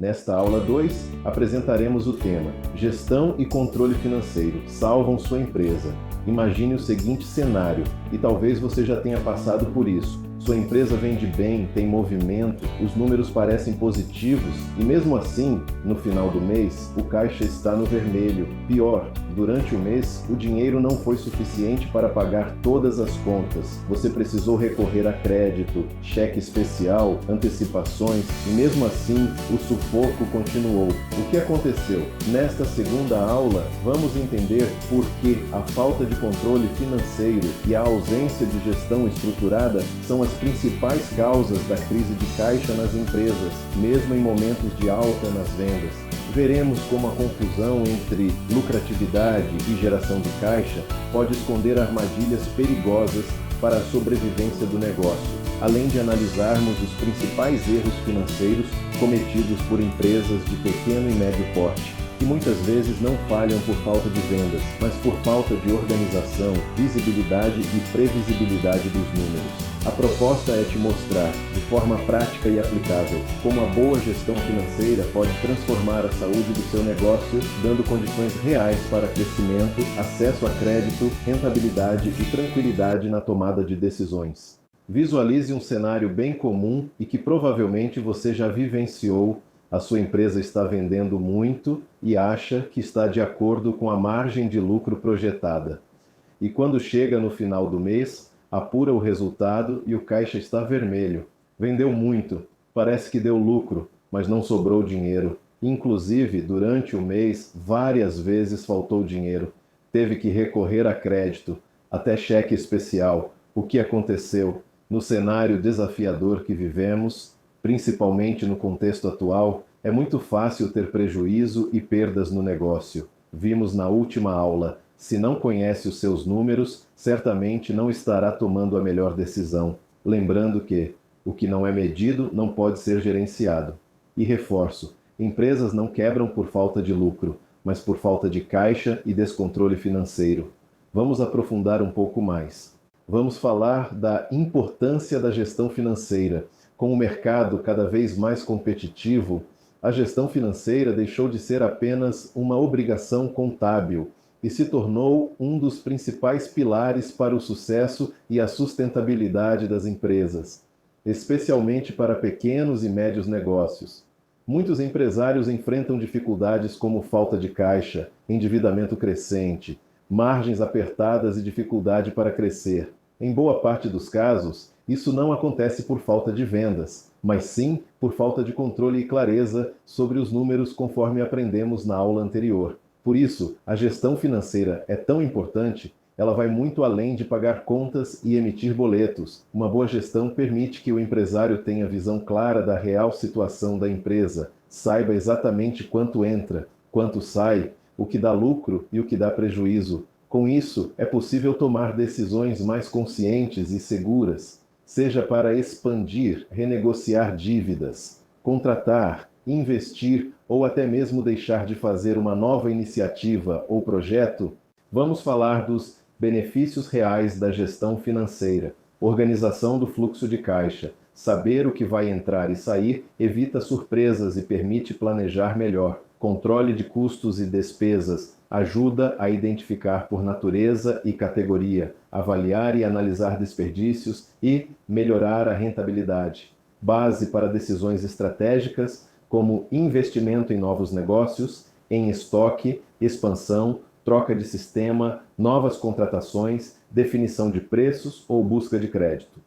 Nesta aula 2, apresentaremos o tema Gestão e controle financeiro salvam sua empresa. Imagine o seguinte cenário, e talvez você já tenha passado por isso. Sua empresa vende bem, tem movimento, os números parecem positivos e mesmo assim, no final do mês, o caixa está no vermelho. Pior, durante o mês, o dinheiro não foi suficiente para pagar todas as contas. Você precisou recorrer a crédito, cheque especial, antecipações e mesmo assim, o sufoco continuou. O que aconteceu? Nesta segunda aula, vamos entender por que a falta de controle financeiro e a ausência de gestão estruturada são as principais causas da crise de caixa nas empresas, mesmo em momentos de alta nas vendas. Veremos como a confusão entre lucratividade e geração de caixa pode esconder armadilhas perigosas para a sobrevivência do negócio, além de analisarmos os principais erros financeiros cometidos por empresas de pequeno e médio porte, que muitas vezes não falham por falta de vendas, mas por falta de organização, visibilidade e previsibilidade dos números. A proposta é te mostrar, de forma prática e aplicável, como a boa gestão financeira pode transformar a saúde do seu negócio, dando condições reais para crescimento, acesso a crédito, rentabilidade e tranquilidade na tomada de decisões. Visualize um cenário bem comum e que provavelmente você já vivenciou. A sua empresa está vendendo muito e acha que está de acordo com a margem de lucro projetada. E quando chega no final do mês, apura o resultado e o caixa está vermelho. Vendeu muito, parece que deu lucro, mas não sobrou dinheiro. Inclusive, durante o mês, várias vezes faltou dinheiro. Teve que recorrer a crédito, até cheque especial. O que aconteceu? No cenário desafiador que vivemos, principalmente no contexto atual, é muito fácil ter prejuízo e perdas no negócio. Vimos na última aula. Se não conhece os seus números, certamente não estará tomando a melhor decisão. Lembrando que o que não é medido não pode ser gerenciado. E reforço, empresas não quebram por falta de lucro, mas por falta de caixa e descontrole financeiro. Vamos aprofundar um pouco mais. Vamos falar da importância da gestão financeira. Com o mercado cada vez mais competitivo, a gestão financeira deixou de ser apenas uma obrigação contábil e se tornou um dos principais pilares para o sucesso e a sustentabilidade das empresas, especialmente para pequenos e médios negócios. Muitos empresários enfrentam dificuldades como falta de caixa, endividamento crescente, margens apertadas e dificuldade para crescer. Em boa parte dos casos, isso não acontece por falta de vendas, mas sim por falta de controle e clareza sobre os números conforme aprendemos na aula anterior. Por isso, a gestão financeira é tão importante, ela vai muito além de pagar contas e emitir boletos. Uma boa gestão permite que o empresário tenha visão clara da real situação da empresa, saiba exatamente quanto entra, quanto sai, o que dá lucro e o que dá prejuízo. Com isso, é possível tomar decisões mais conscientes e seguras, seja para expandir, renegociar dívidas, contratar, investir ou até mesmo deixar de fazer uma nova iniciativa ou projeto. Vamos falar dos benefícios reais da gestão financeira. Organização do fluxo de caixa. Saber o que vai entrar e sair evita surpresas e permite planejar melhor. Controle de custos e despesas. Ajuda a identificar por natureza e categoria, avaliar e analisar desperdícios e melhorar a rentabilidade. Base para decisões estratégicas, como investimento em novos negócios, em estoque, expansão, troca de sistema, novas contratações, definição de preços ou busca de crédito.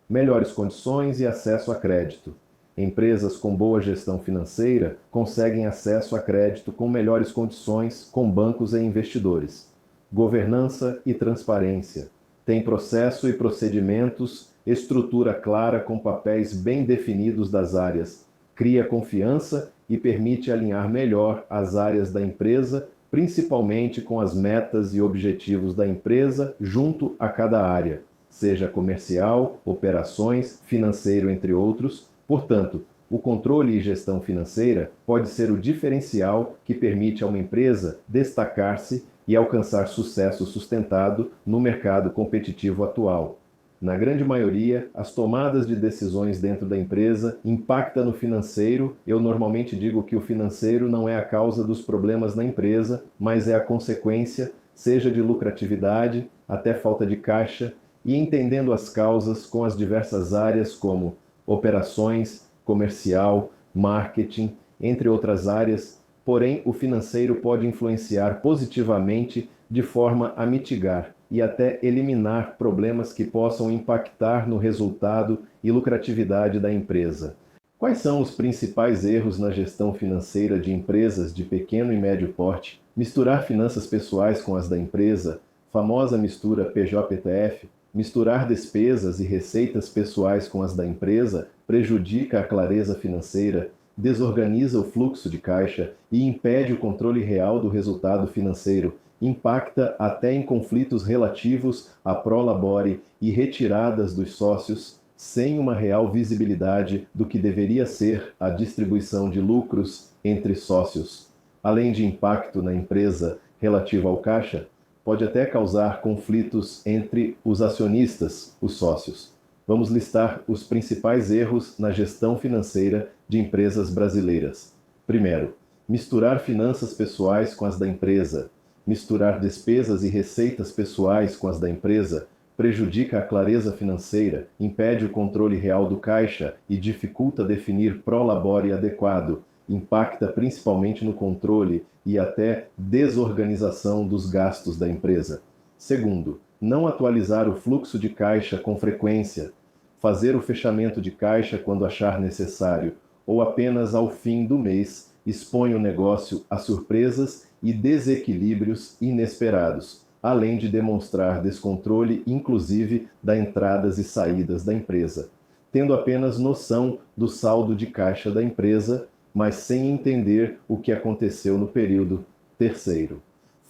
Melhores condições e acesso a crédito. Empresas com boa gestão financeira conseguem acesso a crédito com melhores condições com bancos e investidores. Governança e transparência. Tem processo e procedimentos, estrutura clara com papéis bem definidos das áreas. Cria confiança e permite alinhar melhor as áreas da empresa, principalmente com as metas e objetivos da empresa junto a cada área, seja comercial, operações, financeiro, entre outros. Portanto, o controle e gestão financeira pode ser o diferencial que permite a uma empresa destacar-se e alcançar sucesso sustentado no mercado competitivo atual. Na grande maioria, as tomadas de decisões dentro da empresa impactam no financeiro. Eu normalmente digo que o financeiro não é a causa dos problemas na empresa, mas é a consequência, seja de lucratividade até falta de caixa, e entendendo as causas com as diversas áreas como operações, comercial, marketing, entre outras áreas. Porém, o financeiro pode influenciar positivamente de forma a mitigar e até eliminar problemas que possam impactar no resultado e lucratividade da empresa. Quais são os principais erros na gestão financeira de empresas de pequeno e médio porte? Misturar finanças pessoais com as da empresa, famosa mistura PJ-ETF, misturar despesas e receitas pessoais com as da empresa prejudica a clareza financeira, desorganiza o fluxo de caixa e impede o controle real do resultado financeiro, impacta até em conflitos relativos a prolabore e retiradas dos sócios, sem uma real visibilidade do que deveria ser a distribuição de lucros entre sócios. Além de impacto na empresa relativo ao caixa, pode até causar conflitos entre os acionistas, os sócios. Vamos listar os principais erros na gestão financeira de empresas brasileiras. Primeiro, misturar finanças pessoais com as da empresa. Misturar despesas e receitas pessoais com as da empresa prejudica a clareza financeira, impede o controle real do caixa e dificulta definir prolabore adequado, impacta principalmente no controle e até desorganização dos gastos da empresa. Segundo, não atualizar o fluxo de caixa com frequência, fazer o fechamento de caixa quando achar necessário ou apenas ao fim do mês expõe o negócio a surpresas e desequilíbrios inesperados, além de demonstrar descontrole inclusive das entradas e saídas da empresa, tendo apenas noção do saldo de caixa da empresa, mas sem entender o que aconteceu no período. Terceiro,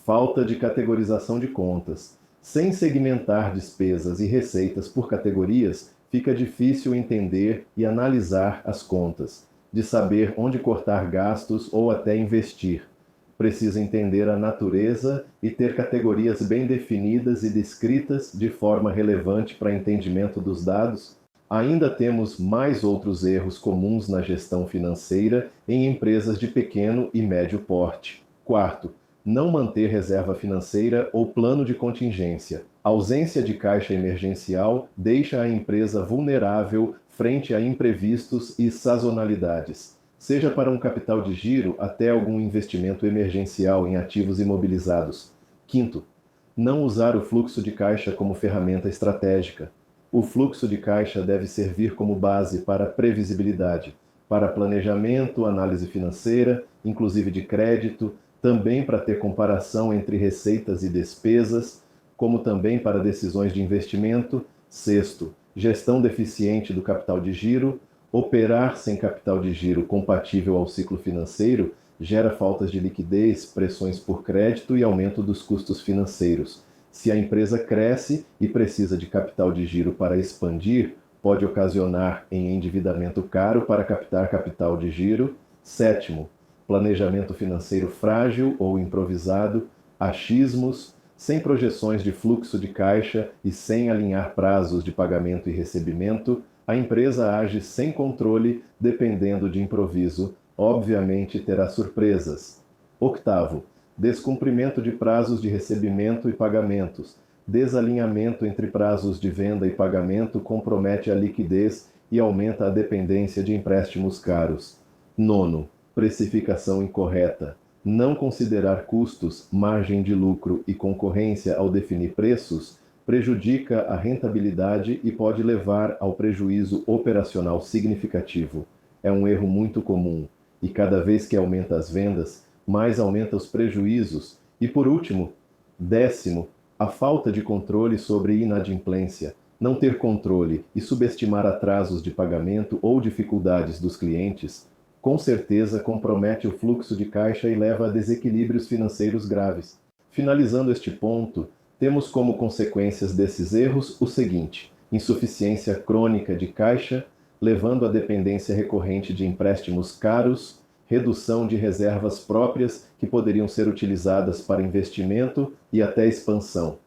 falta de categorização de contas. Sem segmentar despesas e receitas por categorias, fica difícil entender e analisar as contas, de saber onde cortar gastos ou até investir. Precisa entender a natureza e ter categorias bem definidas e descritas de forma relevante para entendimento dos dados. Ainda temos mais outros erros comuns na gestão financeira em empresas de pequeno e médio porte. Quarto, não manter reserva financeira ou plano de contingência. A ausência de caixa emergencial deixa a empresa vulnerável frente a imprevistos e sazonalidades, seja para um capital de giro até algum investimento emergencial em ativos imobilizados. Quinto, não usar o fluxo de caixa como ferramenta estratégica. O fluxo de caixa deve servir como base para previsibilidade, para planejamento, análise financeira, inclusive de crédito, também para ter comparação entre receitas e despesas, como também para decisões de investimento. Sexto, gestão deficiente do capital de giro. Operar sem capital de giro compatível ao ciclo financeiro gera faltas de liquidez, pressões por crédito e aumento dos custos financeiros. Se a empresa cresce e precisa de capital de giro para expandir, pode ocasionar em endividamento caro para captar capital de giro. Sétimo, planejamento financeiro frágil ou improvisado, achismos, sem projeções de fluxo de caixa e sem alinhar prazos de pagamento e recebimento, a empresa age sem controle, dependendo de improviso, obviamente terá surpresas. Oitavo, descumprimento de prazos de recebimento e pagamentos. Desalinhamento entre prazos de venda e pagamento compromete a liquidez e aumenta a dependência de empréstimos caros. Nono, precificação incorreta. Não considerar custos, margem de lucro e concorrência ao definir preços prejudica a rentabilidade e pode levar ao prejuízo operacional significativo. É um erro muito comum e cada vez que aumenta as vendas, mais aumenta os prejuízos. E por último, décimo, a falta de controle sobre inadimplência. Não ter controle e subestimar atrasos de pagamento ou dificuldades dos clientes com certeza compromete o fluxo de caixa e leva a desequilíbrios financeiros graves. Finalizando este ponto, temos como consequências desses erros o seguinte: insuficiência crônica de caixa, levando à dependência recorrente de empréstimos caros, redução de reservas próprias que poderiam ser utilizadas para investimento e até expansão,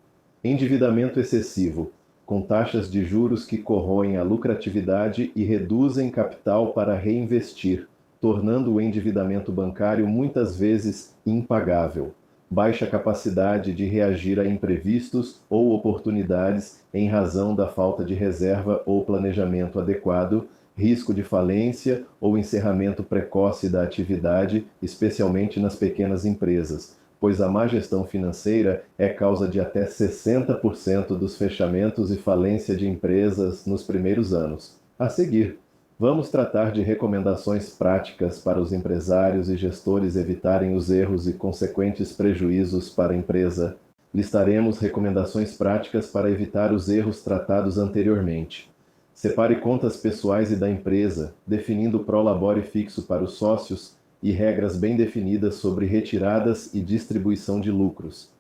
endividamento excessivo, com taxas de juros que corroem a lucratividade e reduzem capital para reinvestir, tornando o endividamento bancário muitas vezes impagável. Baixa capacidade de reagir a imprevistos ou oportunidades em razão da falta de reserva ou planejamento adequado, risco de falência ou encerramento precoce da atividade, especialmente nas pequenas empresas, pois a má gestão financeira é causa de até 60% dos fechamentos e falência de empresas nos primeiros anos. A seguir, vamos tratar de recomendações práticas para os empresários e gestores evitarem os erros e consequentes prejuízos para a empresa. Listaremos recomendações práticas para evitar os erros tratados anteriormente. Separe contas pessoais e da empresa, definindo prolabore fixo para os sócios e regras bem definidas sobre retiradas e distribuição de lucros.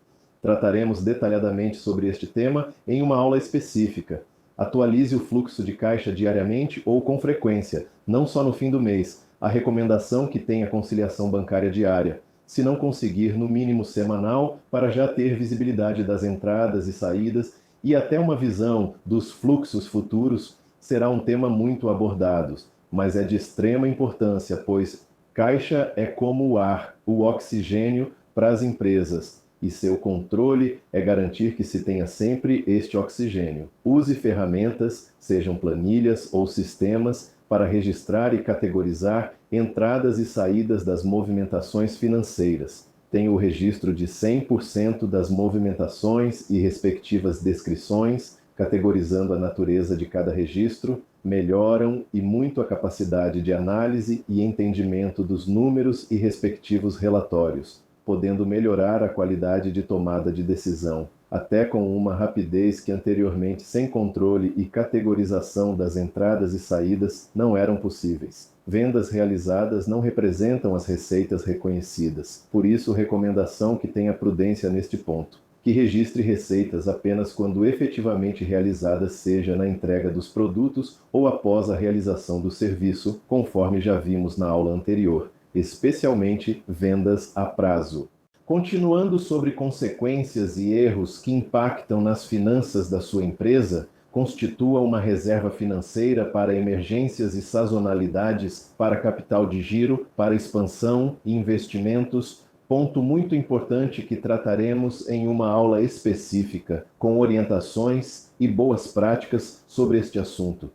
Trataremos detalhadamente sobre este tema em uma aula específica. Atualize o fluxo de caixa diariamente ou com frequência, não só no fim do mês. A recomendação que tenha conciliação bancária diária, se não conseguir no mínimo semanal, para já ter visibilidade das entradas e saídas e até uma visão dos fluxos futuros, será um tema muito abordado, mas é de extrema importância, pois caixa é como o ar, o oxigênio para as empresas, e seu controle é garantir que se tenha sempre este oxigênio. Use ferramentas, sejam planilhas ou sistemas, para registrar e categorizar entradas e saídas das movimentações financeiras. Tenha o registro de 100% das movimentações e respectivas descrições, categorizando a natureza de cada registro, melhoram e muito a capacidade de análise e entendimento dos números e respectivos relatórios, podendo melhorar a qualidade de tomada de decisão, até com uma rapidez que anteriormente, sem controle e categorização das entradas e saídas, não eram possíveis. Vendas realizadas não representam as receitas reconhecidas, por isso recomendação que tenha prudência neste ponto. Que registre receitas apenas quando efetivamente realizadas, seja na entrega dos produtos ou após a realização do serviço, conforme já vimos na aula anterior, especialmente vendas a prazo. Continuando sobre consequências e erros que impactam nas finanças da sua empresa, constitua uma reserva financeira para emergências e sazonalidades, para capital de giro, para expansão e investimentos. Ponto muito importante que trataremos em uma aula específica, com orientações e boas práticas sobre este assunto.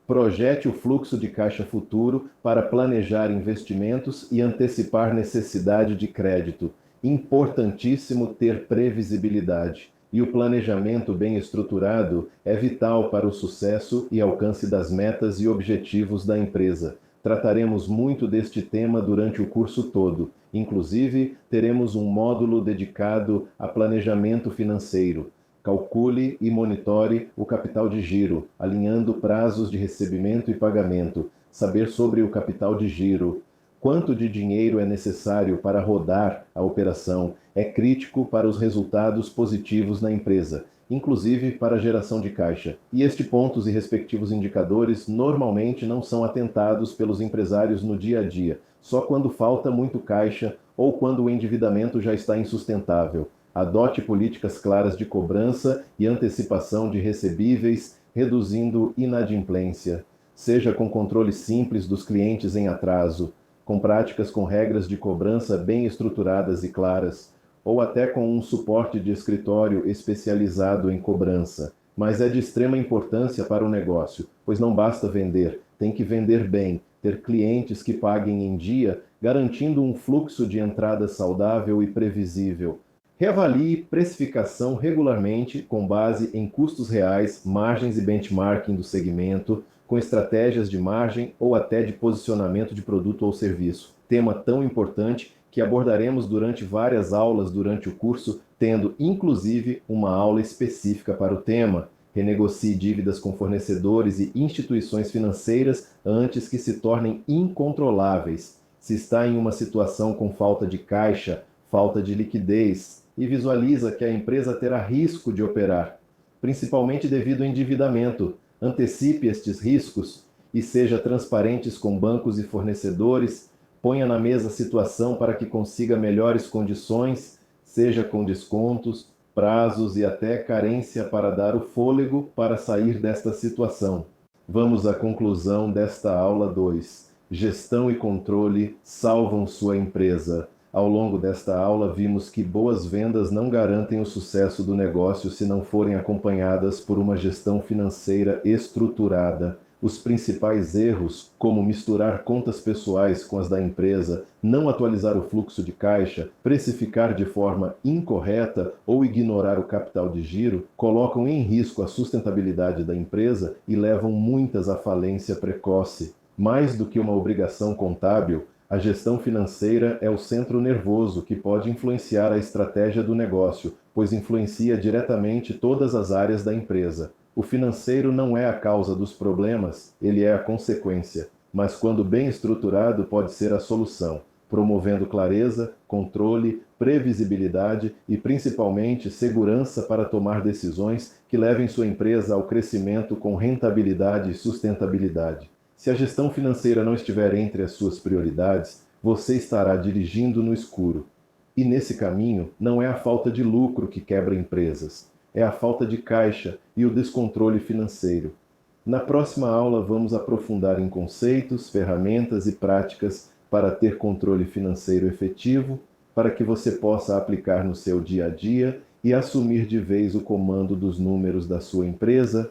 Projete o fluxo de caixa futuro para planejar investimentos e antecipar necessidade de crédito. Importantíssimo ter previsibilidade. E o planejamento bem estruturado é vital para o sucesso e alcance das metas e objetivos da empresa. Trataremos muito deste tema durante o curso todo. Inclusive, teremos um módulo dedicado a planejamento financeiro. Calcule e monitore o capital de giro, alinhando prazos de recebimento e pagamento. Saber sobre o capital de giro. Quanto de dinheiro é necessário para rodar a operação é crítico para os resultados positivos na empresa, inclusive para a geração de caixa. E estes pontos e respectivos indicadores normalmente não são atentados pelos empresários no dia a dia, só quando falta muito caixa ou quando o endividamento já está insustentável. Adote políticas claras de cobrança e antecipação de recebíveis, reduzindo inadimplência. Seja com controle simples dos clientes em atraso, com práticas com regras de cobrança bem estruturadas e claras, ou até com um suporte de escritório especializado em cobrança. Mas é de extrema importância para o negócio, pois não basta vender, tem que vender bem, ter clientes que paguem em dia, garantindo um fluxo de entrada saudável e previsível. Reavalie precificação regularmente com base em custos reais, margens e benchmarking do segmento, com estratégias de margem ou até de posicionamento de produto ou serviço. Tema tão importante que abordaremos durante várias aulas durante o curso, tendo inclusive uma aula específica para o tema. Renegocie dívidas com fornecedores e instituições financeiras antes que se tornem incontroláveis. Se está em uma situação com falta de caixa, falta de liquidez, e visualiza que a empresa terá risco de operar, principalmente devido ao endividamento, antecipe estes riscos e seja transparentes com bancos e fornecedores, ponha na mesa a situação para que consiga melhores condições, seja com descontos prazos e até carência para dar o fôlego para sair desta situação. Vamos à conclusão desta aula 2. Gestão e controle salvam sua empresa. Ao longo desta aula, vimos que boas vendas não garantem o sucesso do negócio se não forem acompanhadas por uma gestão financeira estruturada. Os principais erros, como misturar contas pessoais com as da empresa, não atualizar o fluxo de caixa, precificar de forma incorreta ou ignorar o capital de giro, colocam em risco a sustentabilidade da empresa e levam muitas à falência precoce. Mais do que uma obrigação contábil, a gestão financeira é o centro nervoso que pode influenciar a estratégia do negócio, pois influencia diretamente todas as áreas da empresa. O financeiro não é a causa dos problemas, ele é a consequência, mas quando bem estruturado pode ser a solução, promovendo clareza, controle, previsibilidade e principalmente segurança para tomar decisões que levem sua empresa ao crescimento com rentabilidade e sustentabilidade. Se a gestão financeira não estiver entre as suas prioridades, você estará dirigindo no escuro. E nesse caminho, não é a falta de lucro que quebra empresas, é a falta de caixa e o descontrole financeiro. Na próxima aula, vamos aprofundar em conceitos, ferramentas e práticas para ter controle financeiro efetivo, para que você possa aplicar no seu dia a dia e assumir de vez o comando dos números da sua empresa,